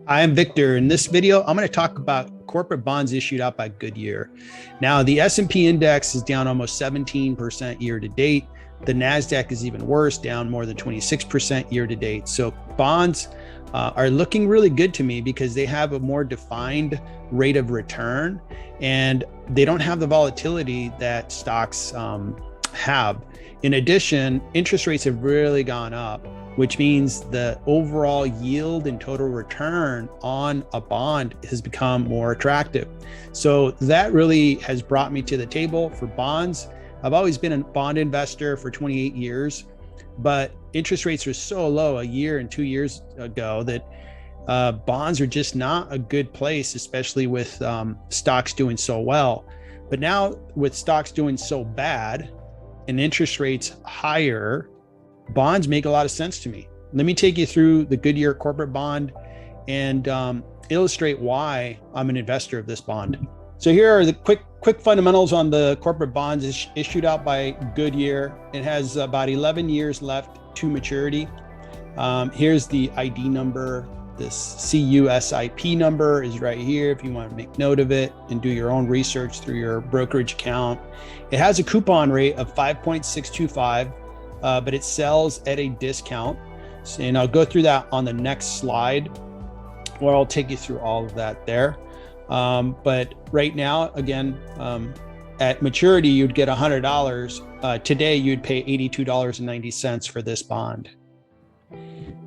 I am Victor. In this video, I'm going to talk about corporate bonds issued out by Goodyear. Now, the S&P index is down almost 17% year to date. The NASDAQ is even worse, down more than 26% year to date. So bonds are looking really good to me because they have a more defined rate of return and they don't have the volatility that stocks have. In addition, interest rates have really gone up, which means the overall yield and total return on a bond has become more attractive. So that really has brought me to the table for bonds. I've always been a bond investor for 28 years, but interest rates are so low a year and 2 years ago that bonds are just not a good place, especially with stocks doing so well. But now with stocks doing so bad and interest rates higher, bonds make a lot of sense to me. Let me take you through the Goodyear corporate bond and illustrate why I'm an investor of this bond. So here are the quick fundamentals on the corporate bonds issued out by Goodyear. It has about 11 years left to maturity. Here's the ID number. This CUSIP number is right here if you want to make note of it and do your own research through your brokerage account. It has a coupon rate of 5.625. But it sells at a discount. And I'll go through that on the next slide, where I'll take you through all of that there. But right now, again, at maturity, you'd get $100. Today, you'd pay $82.90 for this bond.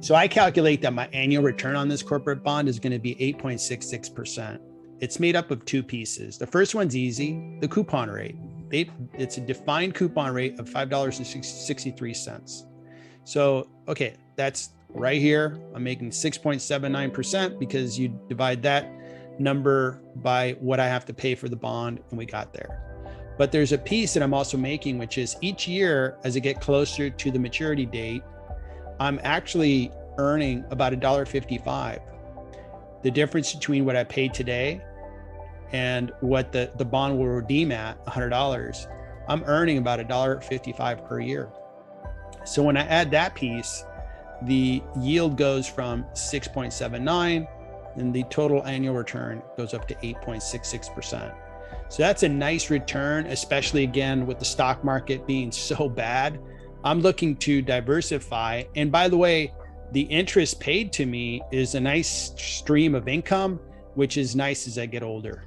So I calculate that my annual return on this corporate bond is going to be 8.66%. It's made up of two pieces. The first one's easy, the coupon rate. It's a defined coupon rate of $5.63. So, okay, that's right here. I'm making 6.79% because you divide that number by what I have to pay for the bond, and we got there. But there's a piece that I'm also making, which is each year as I get closer to the maturity date, I'm actually earning about $1.55. The difference between what I paid today and what the bond will redeem at, $100, I'm earning about $1.55 per year. So when I add that piece, the yield goes from 6.79 and the total annual return goes up to 8.66%. So that's a nice return, especially again, with the stock market being so bad. I'm looking to diversify. And by the way, the interest paid to me is a nice stream of income, which is nice as I get older.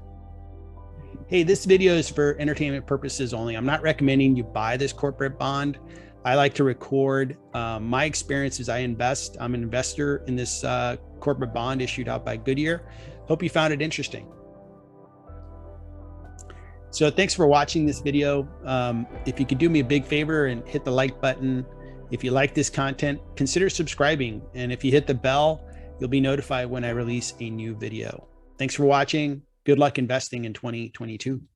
Hey, this video is for entertainment purposes only. I'm not recommending you buy this corporate bond. I like to record my experience as I invest. I'm an investor in this corporate bond issued out by Goodyear. Hope you found it interesting. So thanks for watching this video. If you could do me a big favor and hit the like button. If you like this content, consider subscribing. And if you hit the bell, you'll be notified when I release a new video. Thanks for watching. Good luck investing in 2022.